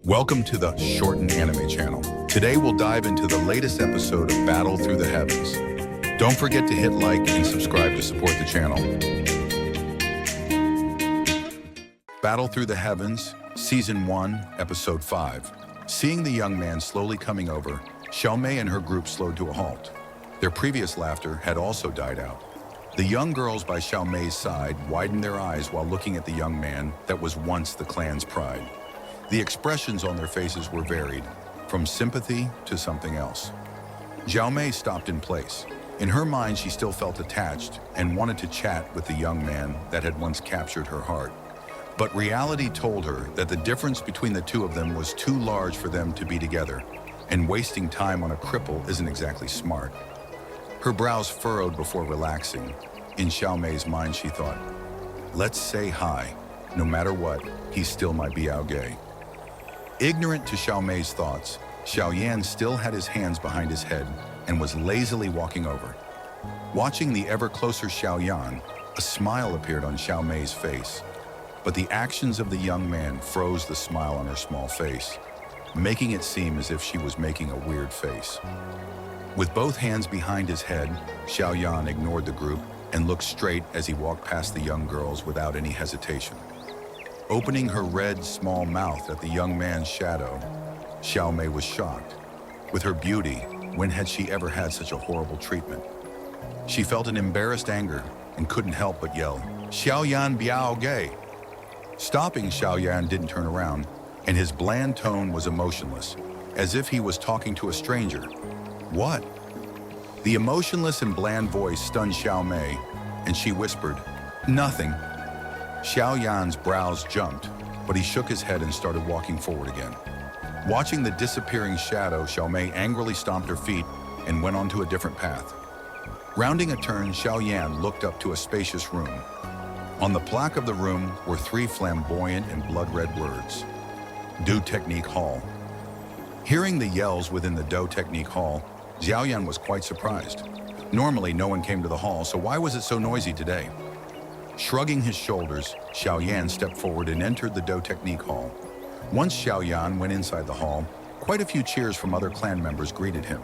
Welcome to the Shorten anime channel. Today we'll dive into the latest episode of Battle Through the Heavens. Don't forget to hit like and subscribe to support the channel. Battle Through the Heavens, Season 1, Episode 5. Seeing the young man slowly coming over, Xiaomei and her group slowed to a halt. Their previous laughter had also died out. The young girls by Xiaomei's side widened their eyes while looking at the young man that was once the clan's pride. The expressions on their faces were varied, from sympathy to something else. Xiaomei stopped in place. In her mind, she still felt attached and wanted to chat with the young man that had once captured her heart. But reality told her that the difference between the two of them was too large for them to be together, and wasting time on a cripple isn't exactly smart. Her brows furrowed before relaxing. In Xiaomei's mind, she thought, let's say hi. No matter what, he's still my Biao-Ge. Ignorant to Xiaomei's thoughts, Xiaoyan still had his hands behind his head and was lazily walking over. Watching the ever closer Xiaoyan, a smile appeared on Xiaomei's face, but the actions of the young man froze the smile on her small face, making it seem as if she was making a weird face. With both hands behind his head, Xiaoyan ignored the group and looked straight as he walked past the young girls without any hesitation. Opening her red, small mouth at the young man's shadow, Xiaomei was shocked. With her beauty, when had she ever had such a horrible treatment? She felt an embarrassed anger and couldn't help but yell, "Xiaoyan Biao-Ge!" Stopping, Xiaoyan didn't turn around, and his bland tone was emotionless, as if he was talking to a stranger. What? The emotionless and bland voice stunned Xiaomei, and she whispered, "Nothing." Xiaoyan's brows jumped, but he shook his head and started walking forward again. Watching the disappearing shadow, Xiaomei angrily stomped her feet and went onto a different path. Rounding a turn, Xiaoyan looked up to a spacious room. On the plaque of the room were three flamboyant and blood-red words: Do Technique Hall. Hearing the yells within the Do Technique Hall, Xiaoyan was quite surprised. Normally, no one came to the hall, so why was it so noisy today? Shrugging his shoulders, Xiaoyan stepped forward and entered the Do Technique Hall. Once Xiaoyan went inside the hall, quite a few cheers from other clan members greeted him.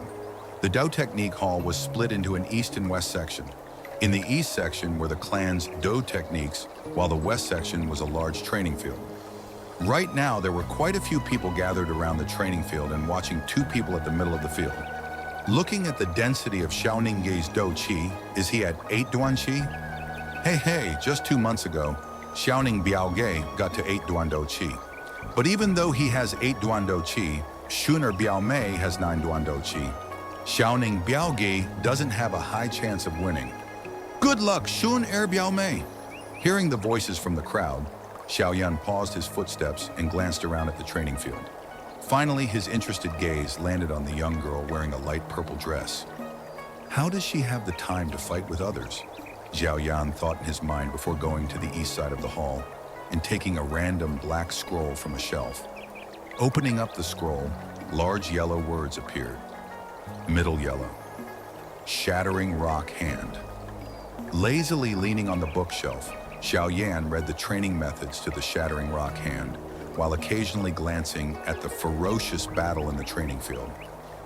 The Do Technique Hall was split into an east and west section. In the east section were the clan's Do techniques, while the west section was a large training field. Right now, there were quite a few people gathered around the training field and watching two people at the middle of the field. Looking at the density of Xiaoningge's Do Qi, is he at 8 Duan Qi? Hey, just 2 months ago, Xiaoning Biao-Ge got to 8 Duan Do Qi. But even though he has 8 Duan Do Qi, Shun Biao-Mei has 9 Duan Do Qi. Xiaoning Biao-Ge doesn't have a high chance of winning. Good luck, Shun Biao-Mei! Hearing the voices from the crowd, Xiaoyan paused his footsteps and glanced around at the training field. Finally, his interested gaze landed on the young girl wearing a light purple dress. How does she have the time to fight with others? Xiaoyan thought in his mind before going to the east side of the hall and taking a random black scroll from a shelf. Opening up the scroll, large yellow words appeared. Middle yellow. Shattering Rock Hand. Lazily leaning on the bookshelf, Xiaoyan read the training methods to the Shattering Rock Hand, while occasionally glancing at the ferocious battle in the training field.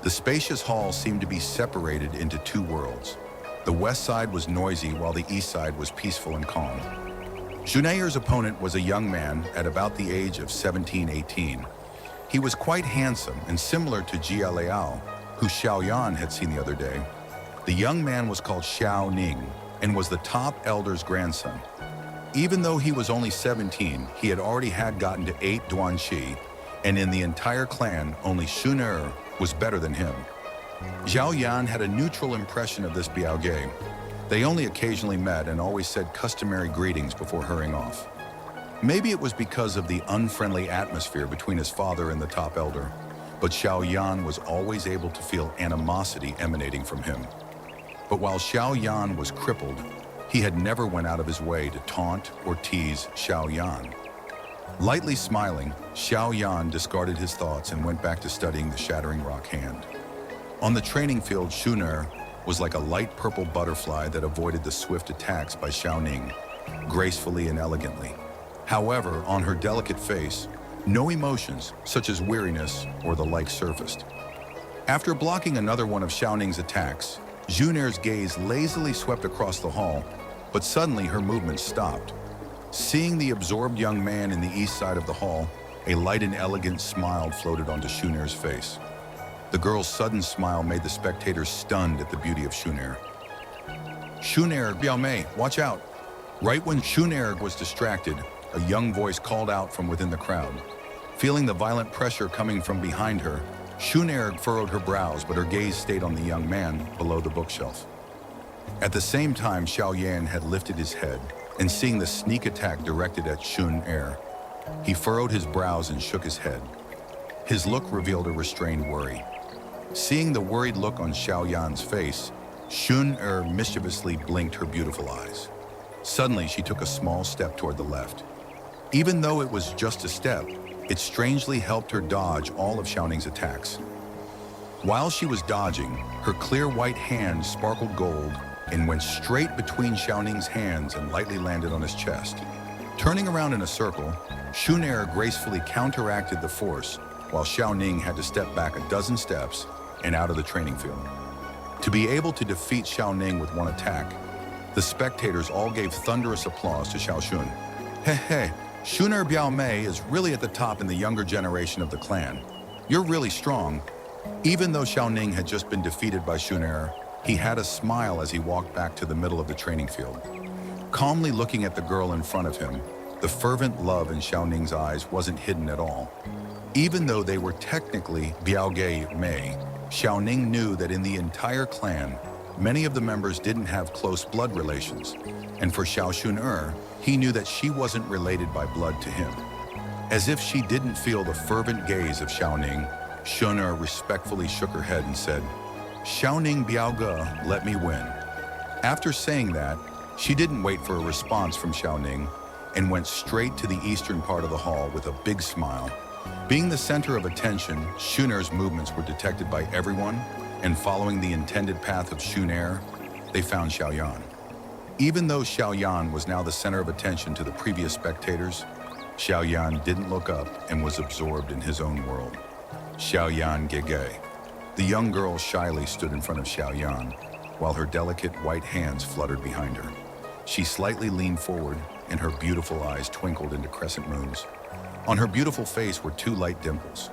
The spacious hall seemed to be separated into two worlds. The west side was noisy while the east side was peaceful and calm. Juneyer's opponent was a young man at about the age of 17-18. He was quite handsome and similar to Jia Liao, who Xiaoyan had seen the other day. The young man was called Xiao Ning and was the top elder's grandson. Even though he was only 17, he had already gotten to 8 Duan Qi, and in the entire clan, only Shun was better than him. Xiaoyan had a neutral impression of this Biao-Ge. They only occasionally met and always said customary greetings before hurrying off. Maybe it was because of the unfriendly atmosphere between his father and the top elder, but Xiaoyan was always able to feel animosity emanating from him. But while Xiaoyan was crippled, he had never went out of his way to taunt or tease Xiaoyan. Lightly smiling, Xiaoyan discarded his thoughts and went back to studying the Shattering Rock Hand. On the training field, Shun was like a light purple butterfly that avoided the swift attacks by Xiao Ning, gracefully and elegantly. However, on her delicate face, No emotions, such as weariness or the like, surfaced. After blocking another one of Xiaoning's attacks, Juner's gaze lazily swept across the hall, but suddenly her movement stopped. Seeing the absorbed young man in the east side of the hall, a light and elegant smile floated onto Shuner's face. The girl's sudden smile made the spectators stunned at the beauty of Shuner. "Shuner, Biaomei, watch out!" Right when Shuner was distracted, a young voice called out from within the crowd. Feeling the violent pressure coming from behind her, Shuner furrowed her brows, but her gaze stayed on the young man below the bookshelf. At the same time, Xiao Yan had lifted his head, and seeing the sneak attack directed at Shuner, he furrowed his brows and shook his head. His look revealed a restrained worry. Seeing the worried look on Xiao Yan's face, Shuner mischievously blinked her beautiful eyes. Suddenly, she took a small step toward the left. Even though it was just a step, it strangely helped her dodge all of Xiaoning's attacks. While she was dodging, her clear white hand sparkled gold and went straight between Xiaoning's hands and lightly landed on his chest. Turning around in a circle, Shuner gracefully counteracted the force, while Xiaoning had to step back a dozen steps and out of the training field. To be able to defeat Xiaoning with one attack, the spectators all gave thunderous applause to Xiaoxun. Hey, Shuner Biaomei is really at the top in the younger generation of the clan. You're really strong." Even though Xiaoning had just been defeated by Shuner, he had a smile as he walked back to the middle of the training field. Calmly looking at the girl in front of him, the fervent love in Xiaoning's eyes wasn't hidden at all. Even though they were technically Biaogei Mei, Xiaoning knew that in the entire clan, many of the members didn't have close blood relations, and for Xiaoxun, he knew that she wasn't related by blood to him. As if she didn't feel the fervent gaze of Xiaoning, Shuner respectfully shook her head and said, "Xiaoning Biaoge, let me win." After saying that, she didn't wait for a response from Xiaoning and went straight to the eastern part of the hall with a big smile. Being the center of attention, Shuner's movements were detected by everyone, and following the intended path of Shuner, they found Xiaoyan. Even though Xiaoyan was now the center of attention to the previous spectators, Xiaoyan didn't look up and was absorbed in his own world. Xiaoyan Gege. The young girl shyly stood in front of Xiaoyan, while her delicate white hands fluttered behind her. She slightly leaned forward, and her beautiful eyes twinkled into crescent moons. On her beautiful face were two light dimples.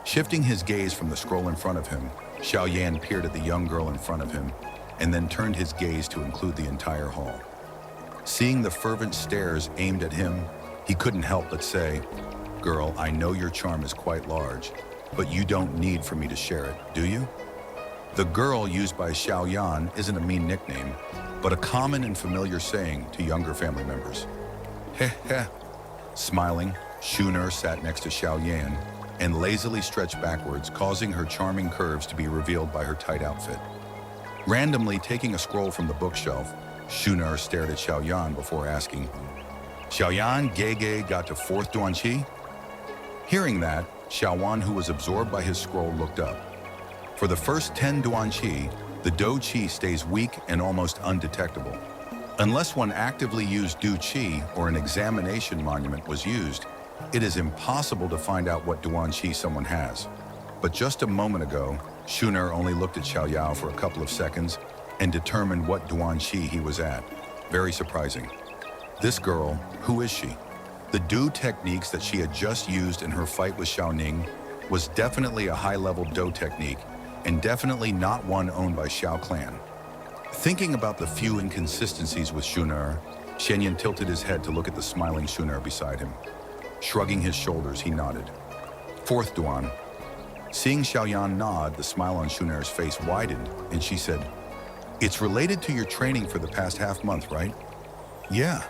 Shifting his gaze from the scroll in front of him, Xiaoyan peered at the young girl in front of him, and then turned his gaze to include the entire hall. Seeing the fervent stares aimed at him, he couldn't help but say, "Girl, I know your charm is quite large, but you don't need for me to share it, do you?" The girl used by Xiaoyan isn't a mean nickname, but a common and familiar saying to younger family members. Heh heh. Smiling, Shuner sat next to Xiaoyan and lazily stretched backwards, causing her charming curves to be revealed by her tight outfit. Randomly taking a scroll from the bookshelf, Shuner stared at Xiaoyan before asking, "Xiaoyan Gege got to 4th Duanqi?" Hearing that, Xiaowan, who was absorbed by his scroll, looked up. For the first 10 Duanqi, the Do Qi stays weak and almost undetectable. Unless one actively used Du Qi or an examination monument was used, it is impossible to find out what Duanqi someone has. But just a moment ago, Shuner only looked at Xiaoyao for a couple of seconds and determined what Duanqi he was at. Very surprising. This girl, who is she? The Do techniques that she had just used in her fight with Xiaoning was definitely a high-level Do technique, and definitely not one owned by Xiao clan. Thinking about the few inconsistencies with Shuner, Xianyan tilted his head to look at the smiling Shuner beside him. Shrugging his shoulders, he nodded. 4th Duan. Seeing Xiaoyan nod, the smile on Shuner's face widened, and she said, "It's related to your training for the past half-month, right?" "Yeah."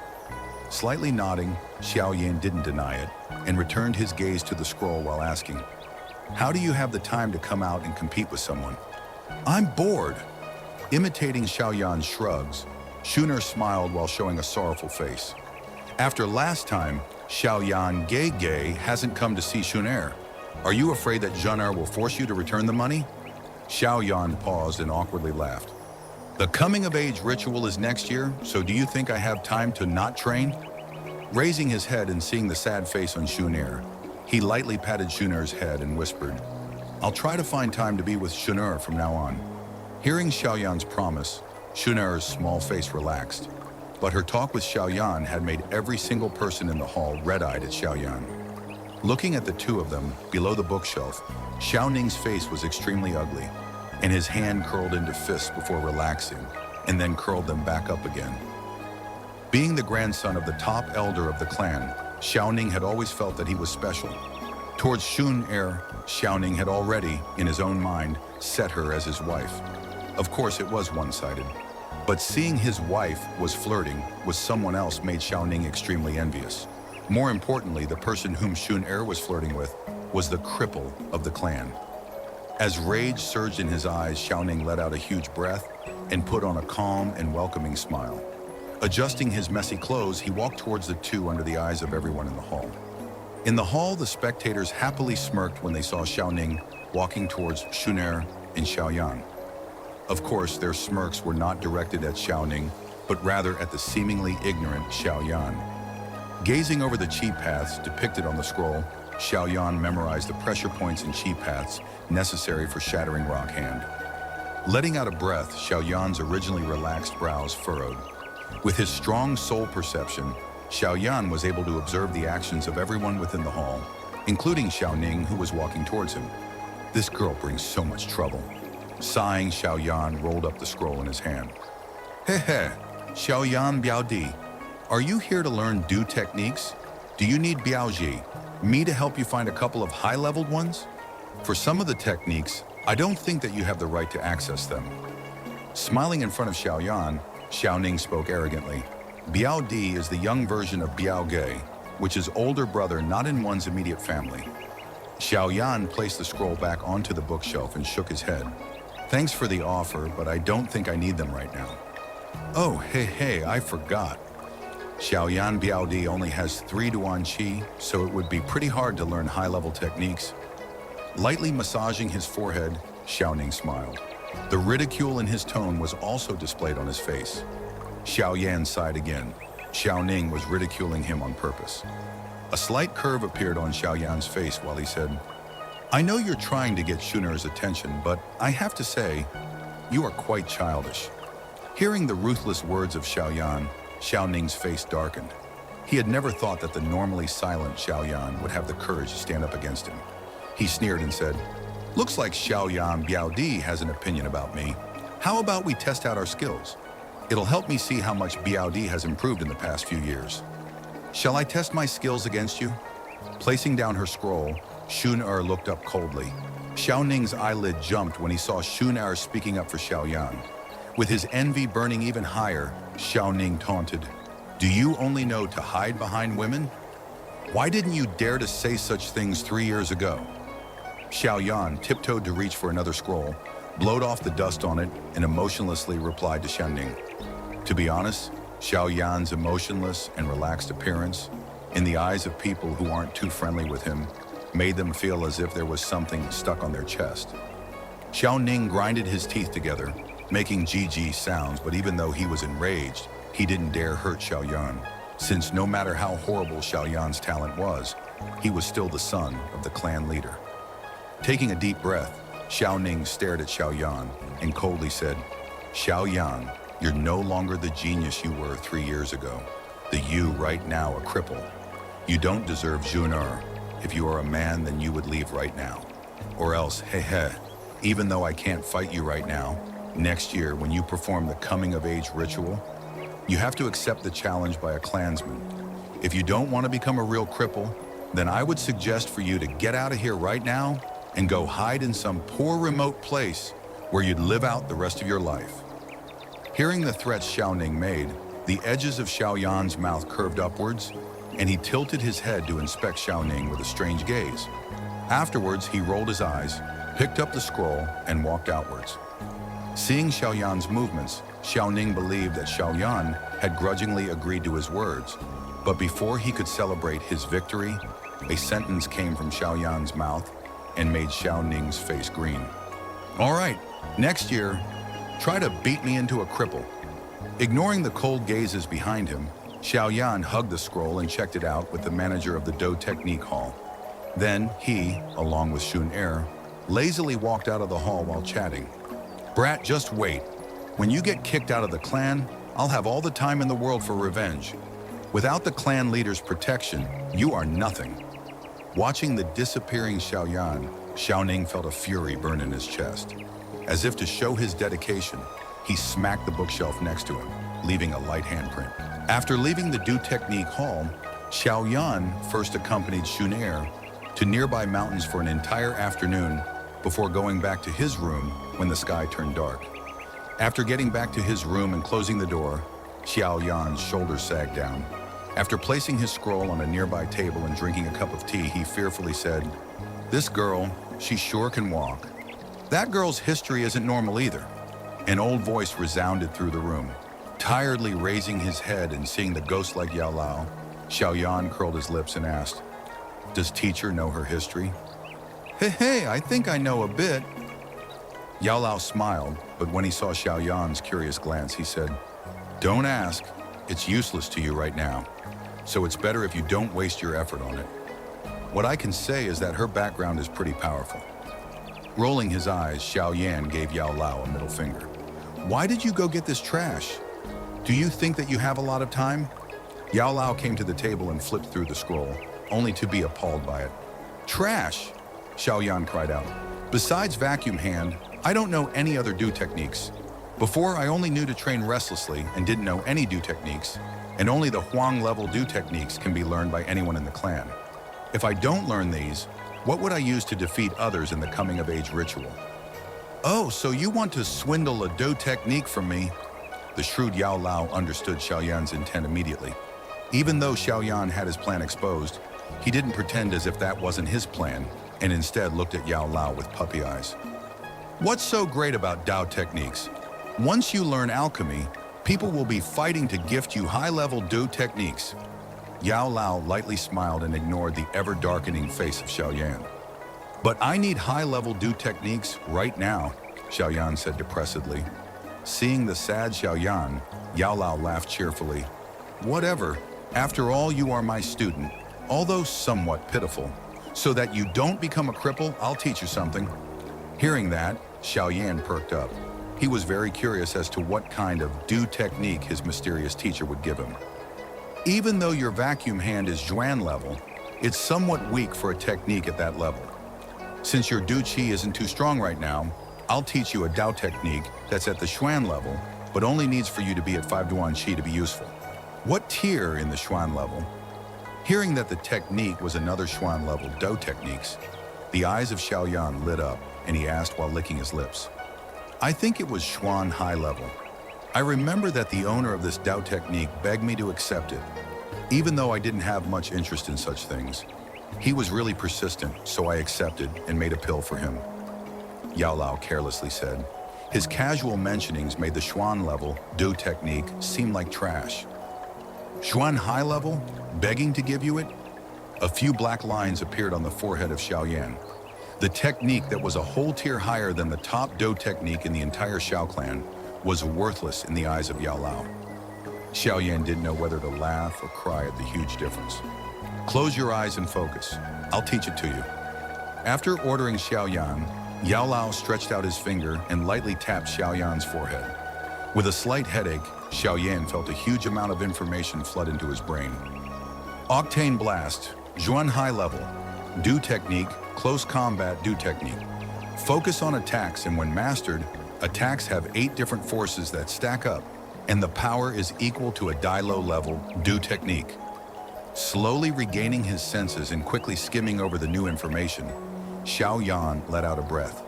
Slightly nodding, Xiaoyan didn't deny it, and returned his gaze to the scroll while asking, "How do you have the time to come out and compete with someone?" "I'm bored." Imitating Xiaoyan's shrugs, Shuner smiled while showing a sorrowful face. After last time, Xiaoyan Gege hasn't come to see Shuner. Are you afraid that Zhener will force you to return the money? Xiaoyan paused and awkwardly laughed. The coming-of-age ritual is next year, so do you think I have time to not train? Raising his head and seeing the sad face on Shuner, He lightly patted Shuner's head and whispered, "I'll try to find time to be with Shuner from now on." Hearing Xiaoyan's promise, Shuner's small face relaxed, but her talk with Xiaoyan had made every single person in the hall red-eyed at Xiaoyan. Looking at the two of them below the bookshelf, Xiaoning's face was extremely ugly, and his hand curled into fists before relaxing, and then curled them back up again. Being the grandson of the top elder of the clan, Xiaoning had always felt that he was special. Towards Shun-er, Xiaoning had already, in his own mind, set her as his wife. Of course, it was one-sided, but seeing his wife was flirting with someone else made Xiaoning extremely envious. More importantly, the person whom Shun-er was flirting with was the cripple of the clan. As rage surged in his eyes, Xiaoning let out a huge breath and put on a calm and welcoming smile. Adjusting his messy clothes, he walked towards the two under the eyes of everyone in the hall. In the hall, the spectators happily smirked when they saw Xiaoning walking towards Shuner and Xiaoyan. Of course, their smirks were not directed at Xiaoning, but rather at the seemingly ignorant Xiaoyan. Gazing over the chi paths depicted on the scroll, Xiaoyan memorized the pressure points and chi paths necessary for shattering rock hand. Letting out a breath, Xiaoyan's originally relaxed brows furrowed. With his strong soul perception, Xiaoyan was able to observe the actions of everyone within the hall, including Xiaoning, who was walking towards him. This girl brings so much trouble. Sighing, Xiaoyan rolled up the scroll in his hand. He, Xiaoyan Biaodi, are you here to learn Do techniques? Do you need Biaoji, me to help you find a couple of high-leveled ones? For some of the techniques, I don't think that you have the right to access them. Smiling in front of Xiaoyan, Xiaoning spoke arrogantly. Biao Di is the young version of Biao Ge, which is older brother not in one's immediate family. Xiaoyan placed the scroll back onto the bookshelf and shook his head. Thanks for the offer, but I don't think I need them right now. Oh, hey, I forgot. Xiaoyan Biao Di only has 3 Duan Qi, so it would be pretty hard to learn high-level techniques. Lightly massaging his forehead, Xiaoning smiled. The ridicule in his tone was also displayed on his face. Xiaoyan sighed again. Xiaoning was ridiculing him on purpose. A slight curve appeared on Xiaoyan's face while he said, I know you're trying to get Shuner's attention, but I have to say, you are quite childish. Hearing the ruthless words of Xiaoyan, Xiaoning's face darkened. He had never thought that the normally silent Xiaoyan would have the courage to stand up against him. He sneered and said, Looks like Xiaoyan Biaodi has an opinion about me. How about we test out our skills? It'll help me see how much Biaodi has improved in the past few years. Shall I test my skills against you? Placing down her scroll, Shun-er looked up coldly. Xiaoning's eyelid jumped when he saw Shun-er speaking up for Xiaoyan. With his envy burning even higher, Xiaoning taunted, Do you only know to hide behind women? Why didn't you dare to say such things 3 years ago? Xiaoyan tiptoed to reach for another scroll, blowed off the dust on it, and emotionlessly replied to Xiaoning. To be honest, Xiaoyan's emotionless and relaxed appearance, in the eyes of people who aren't too friendly with him, made them feel as if there was something stuck on their chest. Xiaoning grinded his teeth together, making GG sounds, but even though he was enraged, he didn't dare hurt Xiaoyan, since no matter how horrible Xiaoyan's talent was, he was still the son of the clan leader. Taking a deep breath, Xiaoning stared at Xiaoyan and coldly said, Xiaoyan, you're no longer the genius you were 3 years ago. The you right now a cripple. You don't deserve Zhuner. If you are a man, then you would leave right now. Or else, even though I can't fight you right now, next year when you perform the coming-of-age ritual, you have to accept the challenge by a clansman. If you don't want to become a real cripple, then I would suggest for you to get out of here right now and go hide in some poor remote place where you'd live out the rest of your life. Hearing the threats Xiaoning made, the edges of Xiaoyan's mouth curved upwards, and he tilted his head to inspect Xiaoning with a strange gaze. Afterwards, he rolled his eyes, picked up the scroll, and walked outwards. Seeing Xiaoyan's movements, Xiaoning believed that Xiaoyan had grudgingly agreed to his words, but before he could celebrate his victory, a sentence came from Xiaoyan's mouth and made Xiaoning's face green. All right, next year, try to beat me into a cripple. Ignoring the cold gazes behind him, Xiaoyan hugged the scroll and checked it out with the manager of the Do Technique Hall. Then he, along with Shun Er, lazily walked out of the hall while chatting. Brat, just wait. When you get kicked out of the clan, I'll have all the time in the world for revenge. Without the clan leader's protection, you are nothing. Watching the disappearing Xiaoyan, Xiaoning felt a fury burn in his chest. As if to show his dedication, he smacked the bookshelf next to him, leaving a light handprint. After leaving the Do Technique Hall, Xiaoyan first accompanied Shun Er to nearby mountains for an entire afternoon before going back to his room when the sky turned dark. After getting back to his room and closing the door, Xiaoyan's shoulders sagged down. After placing his scroll on a nearby table and drinking a cup of tea, he fearfully said, "This girl, she sure can walk." That girl's history isn't normal either. An old voice resounded through the room. Tiredly raising his head and seeing the ghost-like Yao Lao, Xiaoyan curled his lips and asked, "Does teacher know her history?" Hey, I think I know a bit." Yao Lao smiled, but when he saw Xiaoyan's curious glance, he said, "Don't ask. It's useless to you right now. So it's better if you don't waste your effort on it. What I can say is that her background is pretty powerful." Rolling his eyes, Xiaoyan gave Yao Lao a middle finger. "Why did you go get this trash? Do you think that you have a lot of time?" Yao Lao came to the table and flipped through the scroll, only to be appalled by it. "Trash!" Xiaoyan cried out. "Besides vacuum hand, I don't know any other do techniques. Before, I only knew to train restlessly and didn't know any do techniques, and only the Huang level do techniques can be learned by anyone in the clan. If I don't learn these, what would I use to defeat others in the coming of age ritual?" "Oh, so you want to swindle a do technique from me?" The shrewd Yao Lao understood Xiaoyan's intent immediately. Even though Xiaoyan had his plan exposed, he didn't pretend as if that wasn't his plan, and instead looked at Yao Lao with puppy eyes. "What's so great about Dao techniques? Once you learn alchemy, people will be fighting to gift you high-level Do techniques." Yao Lao lightly smiled and ignored the ever-darkening face of Xiaoyan. "But I need high-level Do techniques right now," Xiaoyan said depressedly. Seeing the sad Xiaoyan, Yao Lao laughed cheerfully. "Whatever. After all, you are my student, although somewhat pitiful. So that you don't become a cripple, I'll teach you something." Hearing that, Xiaoyan perked up. He was very curious as to what kind of do technique his mysterious teacher would give him. "Even though your vacuum hand is Zhuan level, it's somewhat weak for a technique at that level. Since your Du Qi isn't too strong right now, I'll teach you a Dao technique that's at the Xuan level, but only needs for you to be at 5 to 1 Qi to be useful." "What tier in the Xuan level?" Hearing that the technique was another Xuan level Dao techniques, the eyes of Xiaoyan lit up, and he asked while licking his lips. "I think it was Xuan high level. I remember that the owner of this Dao technique begged me to accept it, even though I didn't have much interest in such things. He was really persistent, so I accepted and made a pill for him," Yao Lao carelessly said. His casual mentionings made the Xuan level Do technique seem like trash. "Xuan high level? Begging to give you it?" A few black lines appeared on the forehead of Xiaoyan. The technique that was a whole tier higher than the top Do technique in the entire Xiao clan was worthless in the eyes of Yao Lao. Xiaoyan didn't know whether to laugh or cry at the huge difference. "Close your eyes and focus. I'll teach it to you." After ordering Xiaoyan, Yao Lao stretched out his finger and lightly tapped Xiaoyan's forehead. With a slight headache, Xiaoyan felt a huge amount of information flood into his brain. "Octane Blast, Zhuan High Level, Do Technique, Close Combat Do Technique. Focus on attacks, and when mastered, attacks have 8 different forces that stack up, and the power is equal to a Dai Low level Do Technique." Slowly regaining his senses and quickly skimming over the new information, Xiaoyan let out a breath.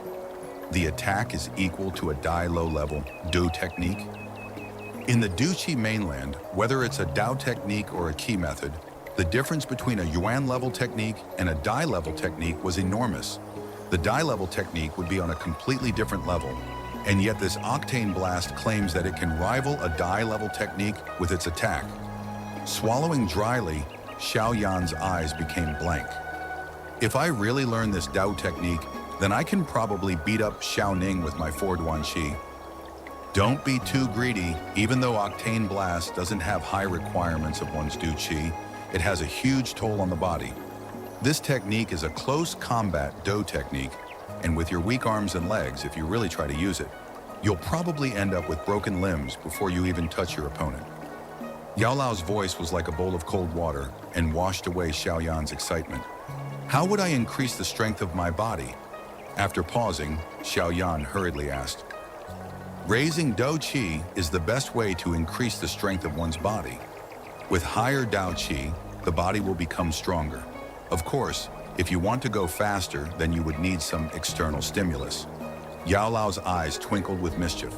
The attack is equal to a Dai Low level Do Technique? In the Du Qi mainland, whether it's a Dao technique or a Qi method, the difference between a Yuan level technique and a Dai level technique was enormous. The Dai level technique would be on a completely different level, and yet this Octane Blast claims that it can rival a Dai level technique with its attack. Swallowing dryly, Xiaoyan's eyes became blank. "If I really learn this Dao technique, then I can probably beat up Xiaoning with my 4-to-1 Qi. Don't be too greedy. Even though Octane Blast doesn't have high requirements of one's Du Qi, it has a huge toll on the body. This technique is a close combat Do technique, and with your weak arms and legs, if you really try to use it, you'll probably end up with broken limbs before you even touch your opponent. Yao Lao's voice was like a bowl of cold water and washed away Xiao Yan's excitement. How would I increase the strength of my body? After pausing, Xiao Yan hurriedly asked. Raising Dou Qi is the best way to increase the strength of one's body. With higher Dou Qi, the body will become stronger. Of course, if you want to go faster, then you would need some external stimulus. Yao Lao's eyes twinkled with mischief.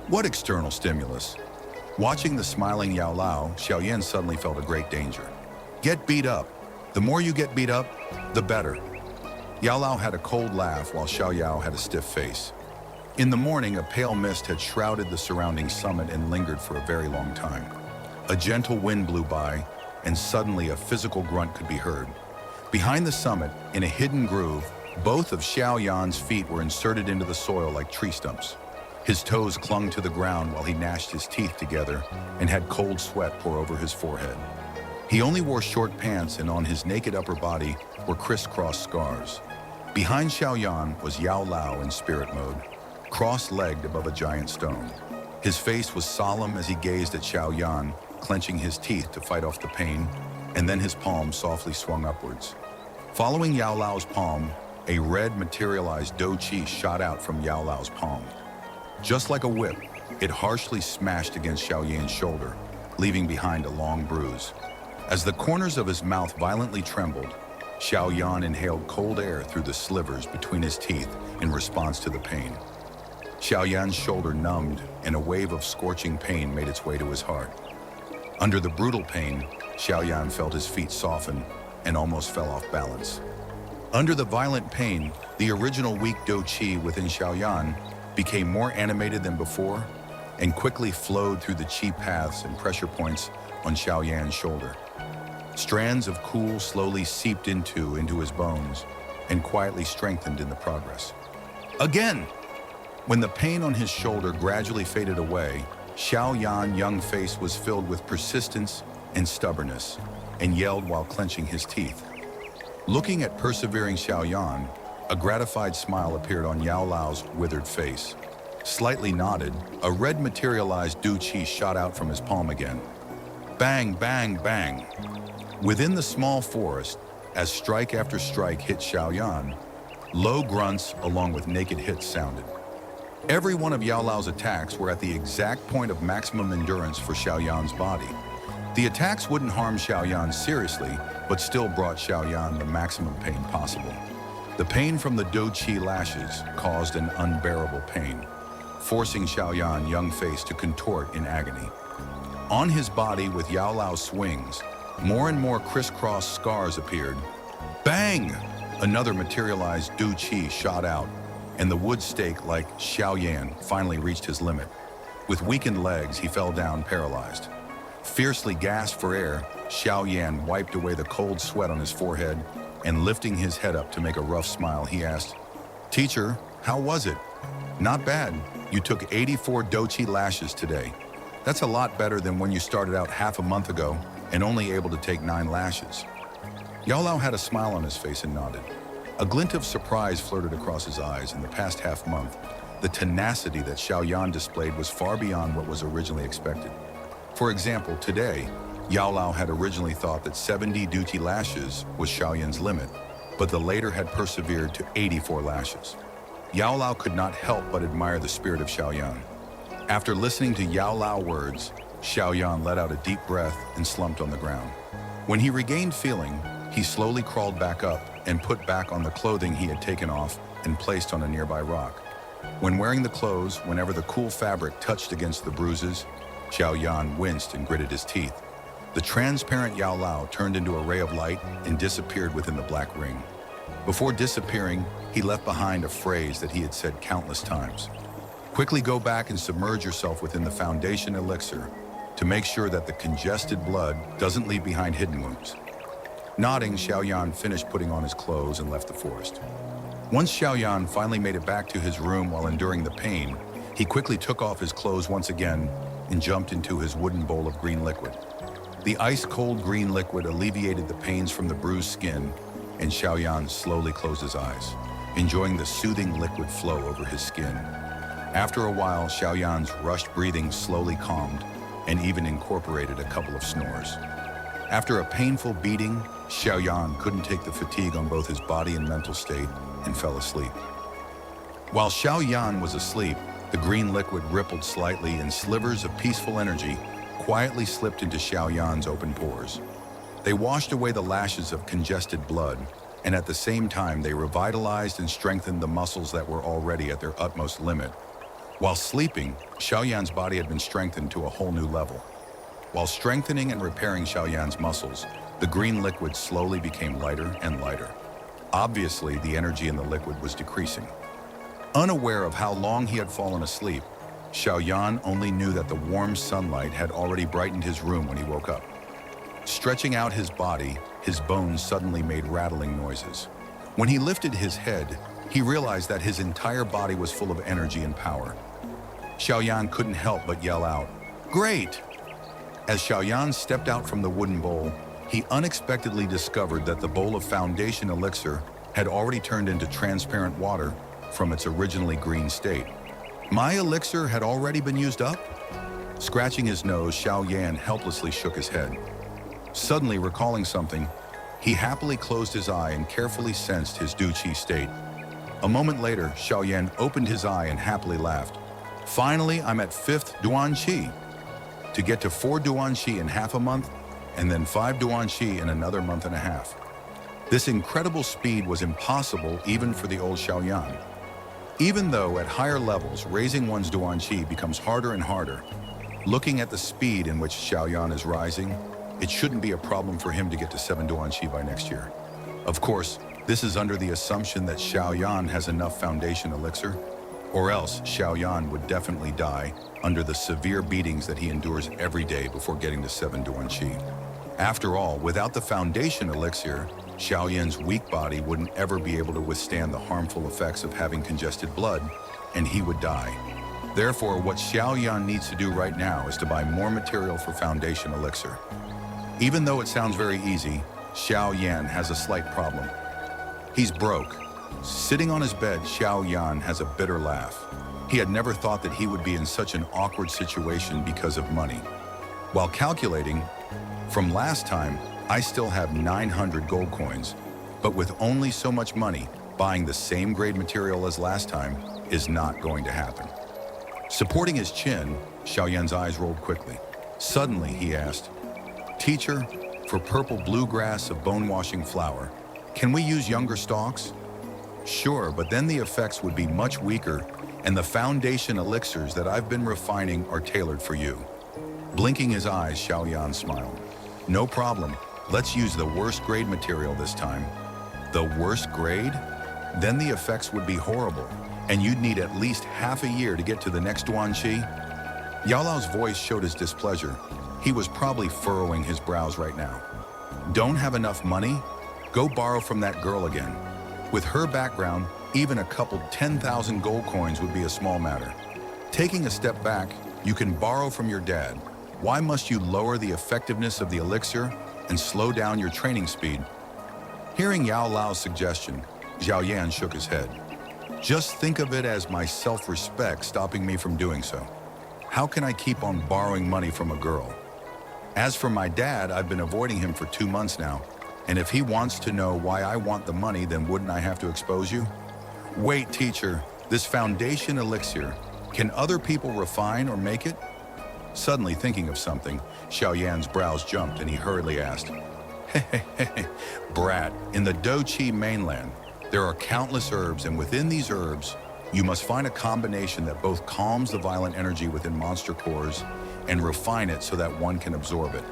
What external stimulus? Watching the smiling Yao Lao, Xiao Yan suddenly felt a great danger. Get beat up. The more you get beat up, the better. Yao Lao had a cold laugh while Xiao Yao had a stiff face. In the morning, a pale mist had shrouded the surrounding summit and lingered for a very long time. A gentle wind blew by, and suddenly a physical grunt could be heard. Behind the summit, in a hidden groove, both of Xiao Yan's feet were inserted into the soil like tree stumps. His toes clung to the ground while he gnashed his teeth together and had cold sweat pour over his forehead. He only wore short pants, and on his naked upper body were crisscross scars. Behind Xiao Yan was Yao Lao in spirit mode, cross-legged above a giant stone. His face was solemn as he gazed at Xiao Yan, clenching his teeth to fight off the pain, and then his palm softly swung upwards. Following Yao Lao's palm, a red materialized Dou Qi shot out from Yao Lao's palm. Just like a whip, it harshly smashed against Xiao Yan's shoulder, leaving behind a long bruise. As the corners of his mouth violently trembled, Xiao Yan inhaled cold air through the slivers between his teeth in response to the pain. Xiao Yan's shoulder numbed, and a wave of scorching pain made its way to his heart. Under the brutal pain, Xiao Yan felt his feet soften and almost fell off balance. Under the violent pain, the original weak Dou Qi within Xiao Yan became more animated than before and quickly flowed through the Qi paths and pressure points on Xiao Yan's shoulder. Strands of cool slowly seeped into his bones and quietly strengthened in the progress. Again! When the pain on his shoulder gradually faded away, Xiao Yan's young face was filled with persistence and stubbornness, and yelled while clenching his teeth. Looking at persevering Xiao Yan, a gratified smile appeared on Yao Lao's withered face. Slightly nodded, a red materialized Dou Qi shot out from his palm again. Bang, bang, bang. Within the small forest, as strike after strike hit Xiao Yan, low grunts along with naked hits sounded. Every one of Yao Lao's attacks were at the exact point of maximum endurance for Xiao Yan's body. The attacks wouldn't harm Xiao Yan seriously, but still brought Xiao Yan the maximum pain possible. The pain from the Dou Qi lashes caused an unbearable pain, forcing Xiao Yan's young face to contort in agony. On his body with Yao Lao's swings, more and more crisscross scars appeared. Bang! Another materialized Dou Qi shot out, and the wood stake like Xiao Yan finally reached his limit. With weakened legs, he fell down paralyzed. Fiercely gasped for air, Xiao Yan wiped away the cold sweat on his forehead, and lifting his head up to make a rough smile, he asked, "Teacher, how was it?" "Not bad. You took 84 Dou Qi lashes today. That's a lot better than when you started out half a month ago and only able to take 9 lashes. Yao Lao had a smile on his face and nodded. A glint of surprise flirted across his eyes. In the past half month, the tenacity that Xiao Yan displayed was far beyond what was originally expected. For example, today, Yao Lao had originally thought that 70 Dou Qi lashes was Xiao Yan's limit, but the later had persevered to 84 lashes. Yao Lao could not help but admire the spirit of Xiao Yan. After listening to Yao Lao words, Xiao Yan let out a deep breath and slumped on the ground. When he regained feeling, he slowly crawled back up and put back on the clothing he had taken off and placed on a nearby rock. When wearing the clothes, whenever the cool fabric touched against the bruises, Xiao Yan winced and gritted his teeth. The transparent Yao Lao turned into a ray of light and disappeared within the black ring. Before disappearing, he left behind a phrase that he had said countless times. Quickly go back and submerge yourself within the foundation elixir to make sure that the congested blood doesn't leave behind hidden wounds. Nodding, Xiao Yan finished putting on his clothes and left the forest. Once Xiao Yan finally made it back to his room while enduring the pain, he quickly took off his clothes once again and jumped into his wooden bowl of green liquid. The ice-cold green liquid alleviated the pains from the bruised skin and Xiaoyan slowly closed his eyes, enjoying the soothing liquid flow over his skin. After a while, Xiaoyan's rushed breathing slowly calmed and even incorporated a couple of snores. After a painful beating, Xiaoyan couldn't take the fatigue on both his body and mental state and fell asleep. While Xiaoyan was asleep, the green liquid rippled slightly and slivers of peaceful energy quietly slipped into Xiaoyan's open pores. They washed away the lashes of congested blood, and at the same time they revitalized and strengthened the muscles that were already at their utmost limit. While sleeping, Xiaoyan's body had been strengthened to a whole new level. While strengthening and repairing Xiaoyan's muscles, the green liquid slowly became lighter and lighter. Obviously, the energy in the liquid was decreasing. Unaware of how long he had fallen asleep, Xiaoyan only knew that the warm sunlight had already brightened his room when he woke up. Stretching out his body, his bones suddenly made rattling noises. When he lifted his head, he realized that his entire body was full of energy and power. Xiaoyan couldn't help but yell out, "Great!" As Xiaoyan stepped out from the wooden bowl, he unexpectedly discovered that the bowl of foundation elixir had already turned into transparent water from its originally green state. My elixir had already been used up? Scratching his nose, Xiaoyan helplessly shook his head. Suddenly recalling something, he happily closed his eye and carefully sensed his Du-Qi state. A moment later, Xiaoyan opened his eye and happily laughed. Finally, I'm at 5th Duan-Qi. To get to 4 Duan-Qi in half a month, and then 5 Duan-Qi in another month and a half. This incredible speed was impossible even for the old Xiaoyan. Even though at higher levels, raising one's Duan-Qi becomes harder and harder, looking at the speed in which Xiaoyan is rising, it shouldn't be a problem for him to get to 7 Duan-Qi by next year. Of course, this is under the assumption that Xiaoyan has enough foundation elixir, or else Xiaoyan would definitely die under the severe beatings that he endures every day before getting to 7 Duan-Qi. After all, without the foundation elixir, Xiaoyan's weak body wouldn't ever be able to withstand the harmful effects of having congested blood, and he would die. Therefore, what Xiaoyan needs to do right now is to buy more material for foundation elixir. Even though it sounds very easy, Xiaoyan has a slight problem. He's broke. Sitting on his bed, Xiaoyan has a bitter laugh. He had never thought that he would be in such an awkward situation because of money. While calculating, from last time, I still have 900 gold coins, but with only so much money, buying the same grade material as last time is not going to happen. Supporting his chin, Xiaoyan's eyes rolled quickly. Suddenly, he asked, "Teacher, for purple bluegrass of bone-washing flour, can we use younger stalks?" "Sure, but then the effects would be much weaker, and the foundation elixirs that I've been refining are tailored for you." Blinking his eyes, Xiaoyan smiled. "No problem. Let's use the worst grade material this time." "The worst grade? Then the effects would be horrible, and you'd need at least half a year to get to the next Duan-Qi." Yao Lao's voice showed his displeasure. He was probably furrowing his brows right now. "Don't have enough money? Go borrow from that girl again. With her background, even a couple 10,000 gold coins would be a small matter. Taking a step back, you can borrow from your dad. Why must you lower the effectiveness of the elixir and slow down your training speed?" Hearing Yao Lao's suggestion, Xiaoyan shook his head. "Just think of it as my self-respect stopping me from doing so. How can I keep on borrowing money from a girl? As for my dad, I've been avoiding him for 2 months now, and if he wants to know why I want the money, then wouldn't I have to expose you?" "Wait, teacher, this foundation elixir, can other people refine or make it?" Suddenly thinking of something, Xiaoyan's brows jumped and he hurriedly asked, "Hey, brat, in the Du-Qi mainland, there are countless herbs, and within these herbs, you must find a combination that both calms the violent energy within monster cores and refine it so that one can absorb it.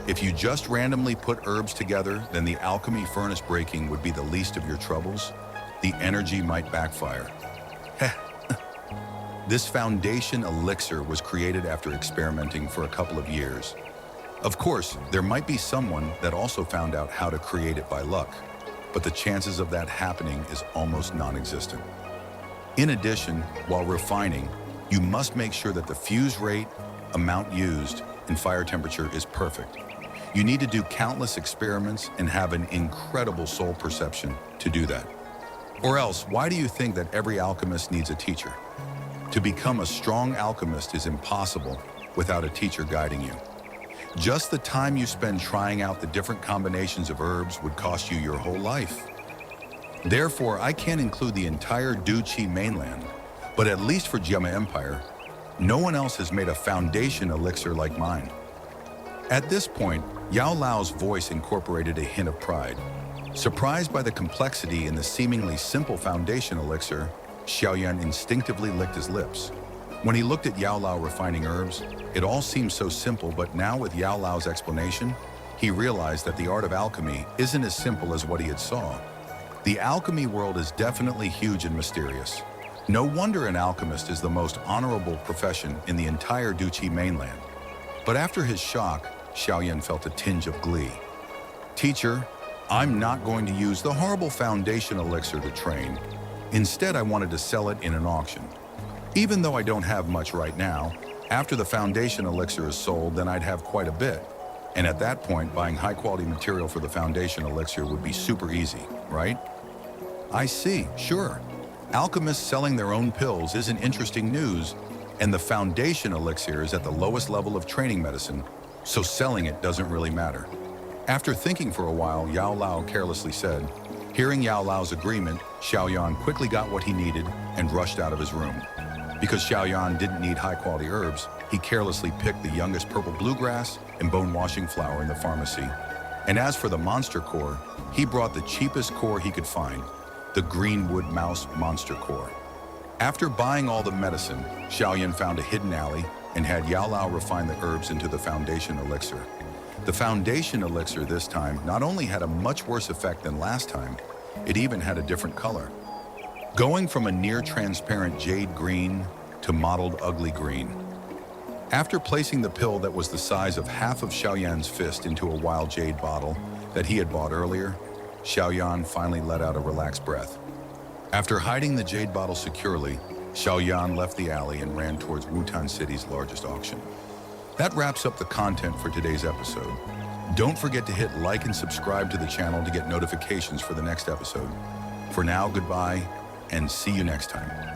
If you just randomly put herbs together, then the alchemy furnace breaking would be the least of your troubles. The energy might backfire." This foundation elixir was created after experimenting for a couple of years. Of course, there might be someone that also found out how to create it by luck, but the chances of that happening is almost non-existent. In addition, while refining, you must make sure that the fuse rate, amount used, and fire temperature is perfect. You need to do countless experiments and have an incredible soul perception to do that. Or else, why do you think that every alchemist needs a teacher? To become a strong alchemist is impossible without a teacher guiding you. Just the time you spend trying out the different combinations of herbs would cost you your whole life. Therefore, I can't include the entire Duchy mainland, but at least for Gemma Empire, no one else has made a foundation elixir like mine. At this point, Yao Lao's voice incorporated a hint of pride. Surprised by the complexity in the seemingly simple foundation elixir, Xiaoyan instinctively licked his lips. When he looked at Yao Lao refining herbs, it all seemed so simple, but now with Yao Lao's explanation, he realized that the art of alchemy isn't as simple as what he had saw. The alchemy world is definitely huge and mysterious. No wonder an alchemist is the most honorable profession in the entire Duchy mainland. But after his shock, Xiaoyan felt a tinge of glee. Teacher, I'm not going to use the horrible foundation elixir to train. Instead, I wanted to sell it in an auction. Even though I don't have much right now, after the foundation elixir is sold, then I'd have quite a bit. And at that point, buying high-quality material for the foundation elixir would be super easy, right? I see, sure. Alchemists selling their own pills isn't interesting news, and the foundation elixir is at the lowest level of training medicine, so selling it doesn't really matter. After thinking for a while, Yao Lao carelessly said. Hearing Yao Lao's agreement, Xiaoyan quickly got what he needed and rushed out of his room. Because Xiaoyan didn't need high-quality herbs, he carelessly picked the youngest purple bluegrass and bone-washing flower in the pharmacy. And as for the monster core, he brought the cheapest core he could find, the Greenwood Mouse Monster Core. After buying all the medicine, Xiaoyan found a hidden alley and had Yao Lao refine the herbs into the foundation elixir. The foundation elixir this time not only had a much worse effect than last time, it even had a different color. Going from a near-transparent jade green to mottled ugly green. After placing the pill that was the size of half of Xiaoyan's fist into a wild jade bottle that he had bought earlier, Xiaoyan finally let out a relaxed breath. After hiding the jade bottle securely, Xiaoyan left the alley and ran towards Wutan City's largest auction. That wraps up the content for today's episode. Don't forget to hit like and subscribe to the channel to get notifications for the next episode. For now, goodbye, and see you next time.